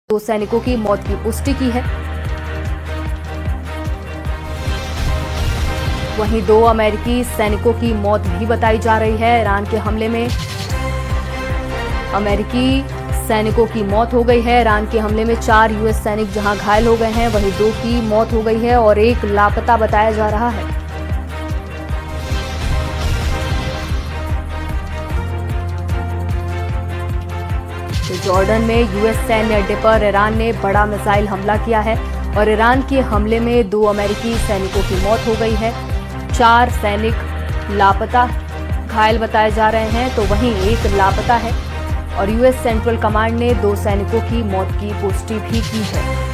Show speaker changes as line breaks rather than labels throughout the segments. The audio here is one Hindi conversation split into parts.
2 सैनिकों की मौत की पुष्टि की है। वहीं 2 अमेरिकी सैनिकों की मौत भी बताई जा रही है। ईरान के हमले में अमेरिकी सैनिकों की मौत हो गई है। ईरान के हमले में 4 यूएस सैनिक जहां घायल हो गए हैं, वहीं 2 की मौत हो गई है और 1 लापता बताया जा रहा है। तो जॉर्डन में यूएस सैन्य अड्डे पर ईरान ने बड़ा मिसाइल हमला किया है और ईरान के हमले में 2 अमेरिकी सैनिकों की मौत हो गई है। 4 सैनिक लापता घायल बताए जा रहे हैं, तो वहीं 1 लापता है और यूएस सेंट्रल कमांड ने 2 सैनिकों की मौत की पुष्टि भी की है।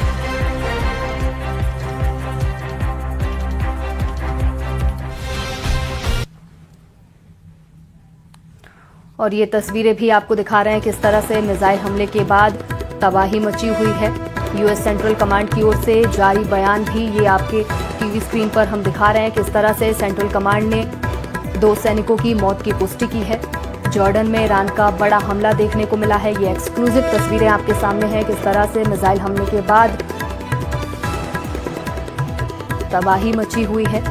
और ये तस्वीरें भी आपको दिखा रहे हैं किस तरह से मिसाइल हमले के बाद तबाही मची हुई है। यूएस सेंट्रल कमांड की ओर से जारी बयान भी ये आपके टीवी स्क्रीन पर हम दिखा रहे हैं किस तरह से सेंट्रल कमांड ने 2 सैनिकों की मौत की पुष्टि की है। जॉर्डन में ईरान का बड़ा हमला देखने को मिला है। ये एक्सक्लूसिव तस्वीरें आपके सामने हैं किस तरह से मिसाइल हमले के बाद तबाही मची हुई है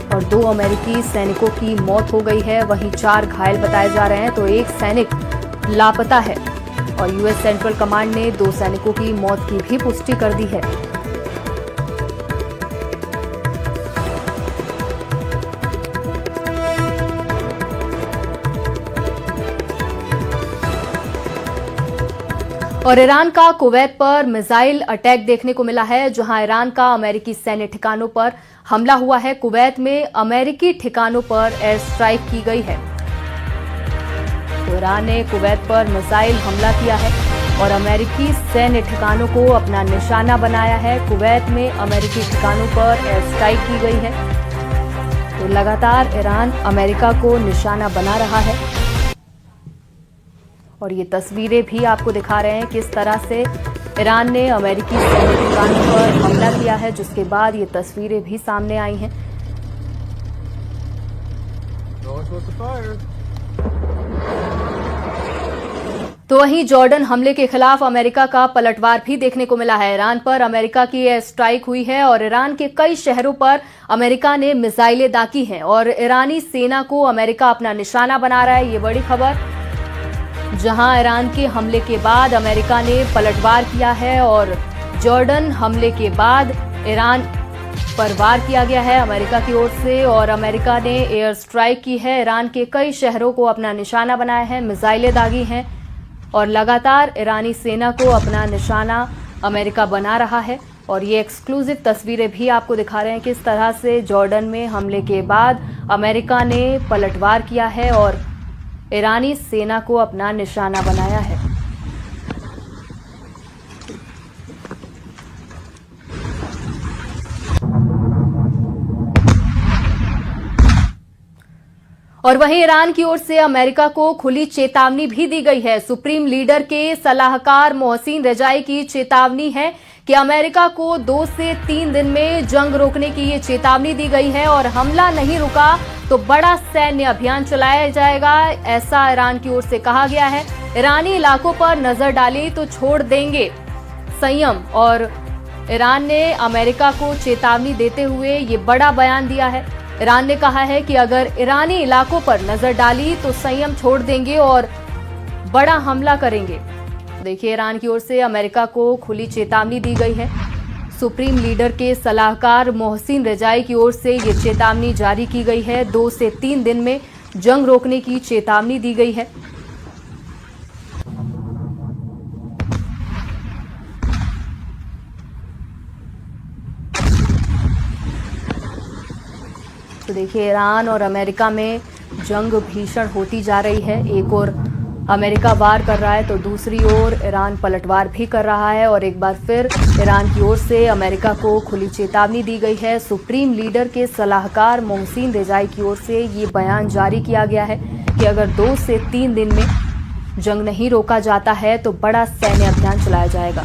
और 2 अमेरिकी सैनिकों की मौत हो गई है, वहीं 4 घायल बताए जा रहे हैं, तो 1 सैनिक लापता है और यूएस सेंट्रल कमांड ने 2 सैनिकों की मौत की भी पुष्टि कर दी है। और ईरान का कुवैत पर मिसाइल अटैक देखने को मिला है, जहां ईरान का अमेरिकी सैन्य ठिकानों पर हमला हुआ है। कुवैत में अमेरिकी ठिकानों पर एयर स्ट्राइक की गई है। तो ईरान ने कुवैत पर मिसाइल हमला किया है और अमेरिकी सैन्य ठिकानों को अपना निशाना बनाया है। कुवैत में अमेरिकी ठिकानों पर एयर स्ट्राइक की गई है। तो लगातार ईरान अमेरिका को निशाना बना रहा है और ये तस्वीरें भी आपको दिखा रहे हैं किस तरह से ईरान ने अमेरिकी सैन्य ठिकानों पर हमला किया है, जिसके बाद ये तस्वीरें भी सामने आई हैं। तो वहीं जॉर्डन हमले के खिलाफ अमेरिका का पलटवार भी देखने को मिला है। ईरान पर अमेरिका की एयर स्ट्राइक हुई है और ईरान के कई शहरों पर अमेरिका ने मिसाइलें दागी हैं और ईरानी सेना को अमेरिका अपना निशाना बना रहा है। ये बड़ी खबर, जहां ईरान के हमले के बाद अमेरिका ने पलटवार किया है और जॉर्डन हमले के बाद ईरान पर वार किया गया है अमेरिका की ओर से और अमेरिका ने एयर स्ट्राइक की है। ईरान के कई शहरों को अपना निशाना बनाया है, मिसाइलें दागी हैं और लगातार ईरानी सेना को अपना निशाना अमेरिका बना रहा है। और ये एक्सक्लूसिव तस्वीरें भी आपको दिखा रहे हैं किस तरह से जॉर्डन में हमले के बाद अमेरिका ने पलटवार किया है और ईरानी सेना को अपना निशाना बनाया है। और वहीं ईरान की ओर से अमेरिका को खुली चेतावनी भी दी गई है। सुप्रीम लीडर के सलाहकार मोहसिन रजाई की चेतावनी है कि अमेरिका को 2 से 3 दिन में जंग रोकने की ये चेतावनी दी गई है और हमला नहीं रुका तो बड़ा सैन्य अभियान चलाया जाएगा, ऐसा ईरान की ओर से कहा गया है। ईरानी इलाकों पर नजर डाली तो छोड़ देंगे संयम। और ईरान ने अमेरिका को चेतावनी देते हुए ये बड़ा बयान दिया है। ईरान ने कहा है कि अगर ईरानी इलाकों पर नजर डाली तो संयम छोड़ देंगे और बड़ा हमला करेंगे। देखिए, ईरान की ओर से अमेरिका को खुली चेतावनी दी गई है। सुप्रीम लीडर के सलाहकार मोहसिन रजाई की ओर से ये चेतावनी जारी की गई है। 2 से 3 दिन में जंग रोकने की चेतावनी दी गई है। तो देखिए, ईरान और अमेरिका में जंग भीषण होती जा रही है। एक और अमेरिका वार कर रहा है तो दूसरी ओर ईरान पलटवार भी कर रहा है और एक बार फिर ईरान की ओर से अमेरिका को खुली चेतावनी दी गई है। सुप्रीम लीडर के सलाहकार मोहसिन रजाई की ओर से ये बयान जारी किया गया है कि अगर 2 से 3 दिन में जंग नहीं रोका जाता है तो बड़ा सैन्य अभियान चलाया जाएगा।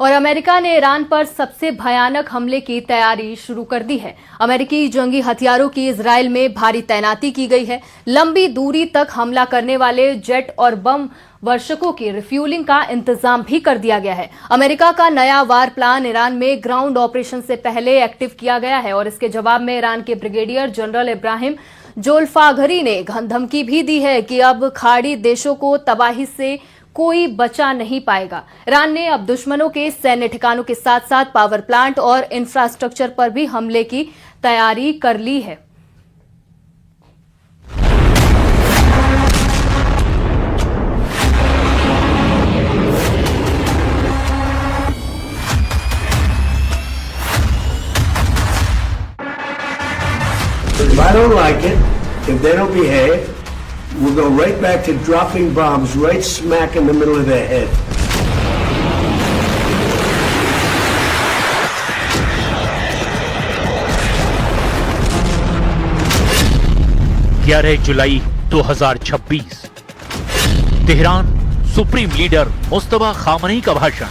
और अमेरिका ने ईरान पर सबसे भयानक हमले की तैयारी शुरू कर दी है। अमेरिकी जंगी हथियारों की इजराइल में भारी तैनाती की गई है। लंबी दूरी तक हमला करने वाले जेट और बम वर्षकों की रिफ्यूलिंग का इंतजाम भी कर दिया गया है। अमेरिका का नया वार प्लान ईरान में ग्राउंड ऑपरेशन से पहले एक्टिव किया गया है और इसके जवाब में ईरान के ब्रिगेडियर जनरल इब्राहिम जोल्फाघरी ने धमकी भी दी है कि अब खाड़ी देशों को तबाही से कोई बचा नहीं पाएगा। ईरान ने अब दुश्मनों के सैन्य ठिकानों के साथ साथ पावर प्लांट और इंफ्रास्ट्रक्चर पर भी हमले की तैयारी कर ली है।
If I don't like it, if they don't behave, we'll go right back to dropping bombs right smack in the middle of their head.
July 2026 Tehran supreme leader Mustafa Khamenei का भाषण।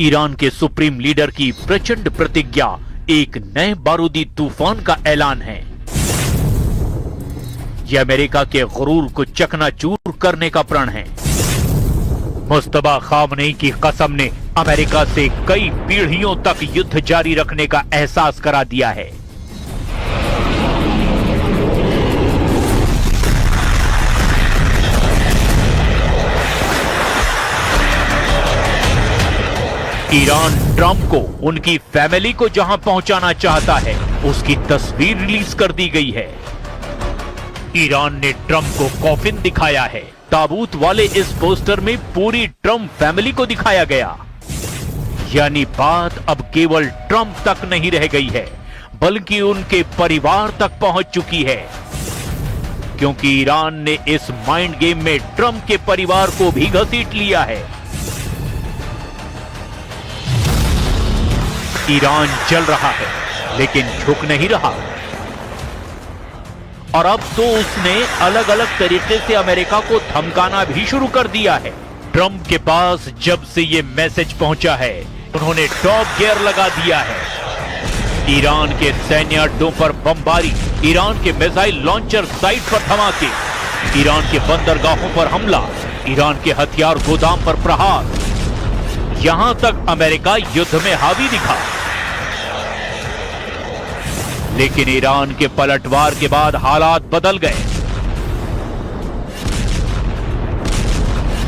ईरान के सुप्रीम लीडर की प्रचंड प्रतिज्ञा एक नए बारूदी तूफान का ऐलान है। यह अमेरिका के गुरूर को चकनाचूर करने का प्रण है। मुस्तफा खामनेई की कसम ने अमेरिका से कई पीढ़ियों तक युद्ध जारी रखने का एहसास करा दिया है। ईरान ट्रंप को उनकी फैमिली को जहां पहुंचाना चाहता है उसकी तस्वीर रिलीज कर दी गई है। ईरान ने ट्रंप को कॉफिन दिखाया है। ताबूत वाले इस पोस्टर में पूरी ट्रंप फैमिली को दिखाया गया। यानी बात अब केवल ट्रंप तक नहीं रह गई है बल्कि उनके परिवार तक पहुंच चुकी है, क्योंकि ईरान ने इस माइंड गेम में ट्रंप के परिवार को भी घसीट लिया है। ईरान जल रहा है लेकिन झुक नहीं रहा और अब तो उसने अलग अलग तरीके से अमेरिका को धमकाना भी शुरू कर दिया है। ट्रंप के पास जब से ये मैसेज पहुंचा है उन्होंने टॉप गियर लगा दिया है। ईरान के सैन्य अड्डों पर बमबारी, ईरान के मिसाइल लॉन्चर साइट पर धमाके, ईरान के बंदरगाहों पर हमला, ईरान के हथियार गोदाम पर प्रहार, यहां तक अमेरिका युद्ध में हावी दिखा। लेकिन ईरान के पलटवार के बाद हालात बदल गए।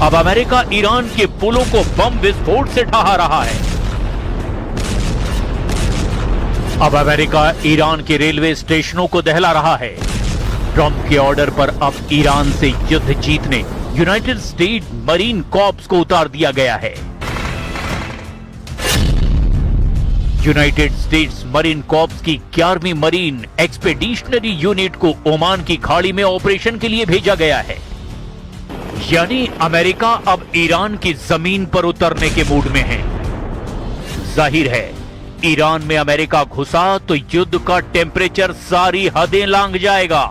अब अमेरिका ईरान के पुलों को बम विस्फोट से ढहा रहा है। अब अमेरिका ईरान के रेलवे स्टेशनों को दहला रहा है। ट्रंप के ऑर्डर पर अब ईरान से युद्ध जीतने यूनाइटेड स्टेट मरीन कॉर्प्स को उतार दिया गया है। यूनाइटेड स्टेट्स मरीन कॉर्प्स की 11वीं मरीन एक्सपेडिशनरी यूनिट को ओमान की खाड़ी में ऑपरेशन के लिए भेजा गया है। यानी अमेरिका अब ईरान की जमीन पर उतरने के मूड में है। जाहिर है ईरान में अमेरिका घुसा तो युद्ध का टेम्परेचर सारी हदें लांघ जाएगा,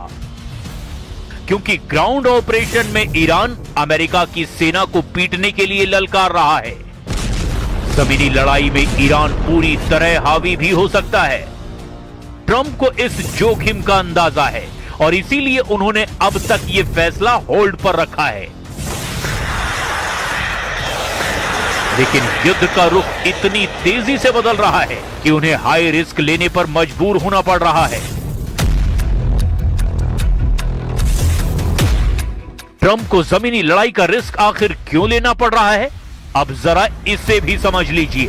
क्योंकि ग्राउंड ऑपरेशन में ईरान अमेरिका की सेना को पीटने के लिए ललकार रहा है। जमीनी लड़ाई में ईरान पूरी तरह हावी भी हो सकता है। ट्रंप को इस जोखिम का अंदाजा है और इसीलिए उन्होंने अब तक यह फैसला होल्ड पर रखा है। लेकिन युद्ध का रुख इतनी तेजी से बदल रहा है कि उन्हें हाई रिस्क लेने पर मजबूर होना पड़ रहा है। ट्रंप को जमीनी लड़ाई का रिस्क आखिर क्यों लेना पड़ रहा है, अब जरा इसे भी समझ लीजिए।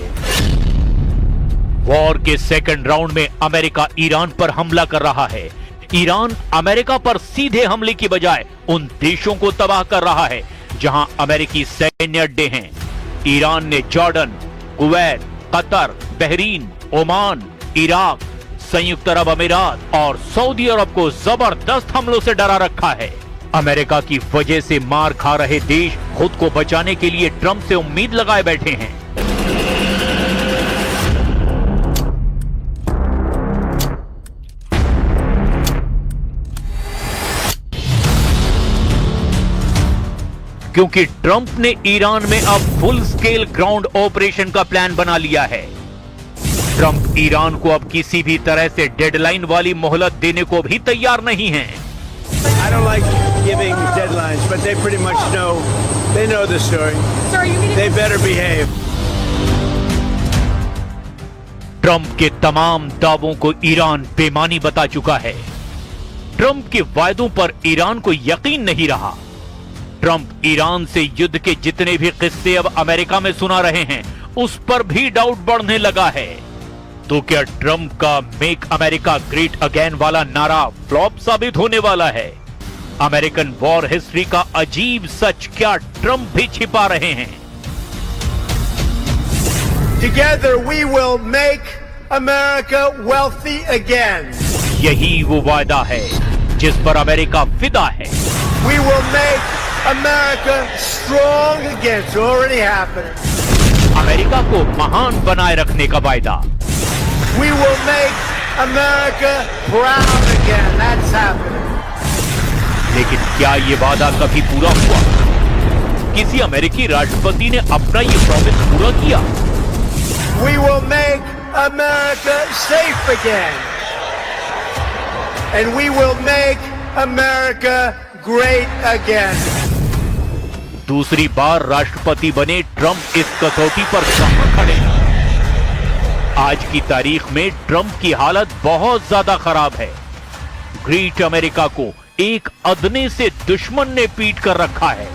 वॉर के सेकंड राउंड में अमेरिका ईरान पर हमला कर रहा है। ईरान अमेरिका पर सीधे हमले की बजाय उन देशों को तबाह कर रहा है जहां अमेरिकी सैन्य अड्डे हैं। ईरान ने Jordan, Kuwait, Qatar, Bahrain, Oman, Iraq, संयुक्त अरब अमीरात और सऊदी अरब को जबरदस्त हमलों से डरा रखा है। अमेरिका की वजह से मार खा रहे देश खुद को बचाने के लिए ट्रंप से उम्मीद लगाए बैठे हैं। क्योंकि ट्रंप ने ईरान में अब फुल स्केल ग्राउंड ऑपरेशन का प्लान बना लिया है। ट्रंप ईरान को अब किसी भी तरह से डेडलाइन वाली मोहलत देने को भी तैयार नहीं है।
I don't like giving deadlines, but they pretty much know. They know the story. They better behave.
Trump के तमाम दावों को ईरान बेमानी बता चुका है। ट्रंप के वायदों पर ईरान को यकीन नहीं रहा। ट्रंप ईरान से युद्ध के जितने भी किस्से अब अमेरिका में सुना रहे हैं, उस पर भी डाउट बढ़ने लगा है। तो क्या ट्रंप का मेक अमेरिका ग्रेट अगेन वाला नारा फ्लॉप साबित होने वाला है? अमेरिकन वॉर हिस्ट्री का अजीब सच क्या ट्रंप भी छिपा रहे हैं?
Together we will make America wealthy again.
यही वो वायदा है जिस पर अमेरिका फिदा है।
We will make America strong again. It's already happening.
America को महान बनाए रखने का वायदा।
We will make America proud again. That's happening.
लेकिन क्या ये वादा कभी पूरा हुआ? किसी अमेरिकी राष्ट्रपति ने अपना ये प्रॉमिस पूरा किया?
We will make America safe again. And we will make America great again.
दूसरी बार राष्ट्रपति बने ट्रंप इस कसौटी पर कहां खड़े हैं? आज की तारीख में ट्रंप की हालत बहुत ज्यादा खराब है। ग्रेट अमेरिका को एक अदने से दुश्मन ने पीट कर रखा है।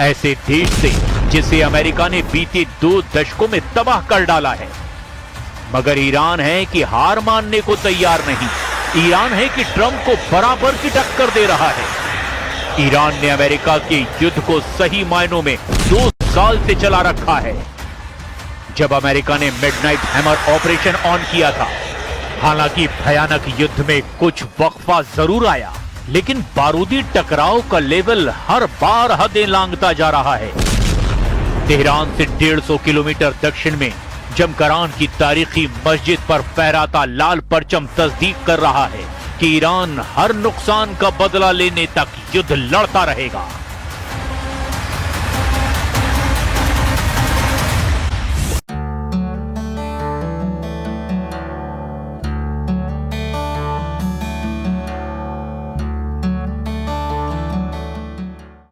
ऐसे देश से जिसे अमेरिका ने बीते 2 दशकों में तबाह कर डाला है। मगर ईरान है कि हार मानने को तैयार नहीं। ईरान है कि ट्रंप को बराबर की टक्कर दे रहा है। ईरान ने अमेरिका के युद्ध को सही मायनों में 2 साल से चला रखा है। जब अमेरिका ने मिडनाइट हैमर ऑपरेशन ऑन किया था, हालांकि भयानक युद्ध में कुछ वक्फा जरूर आया, लेकिन बारूदी टकराव का लेवल हर बार हदें लांघता जा रहा है। तेहरान से 150 किलोमीटर दक्षिण में जमकरान की तारीखी मस्जिद पर फहराता लाल परचम तस्दीक कर रहा है कि ईरान हर नुकसान का बदला लेने तक युद्ध लड़ता रहेगा।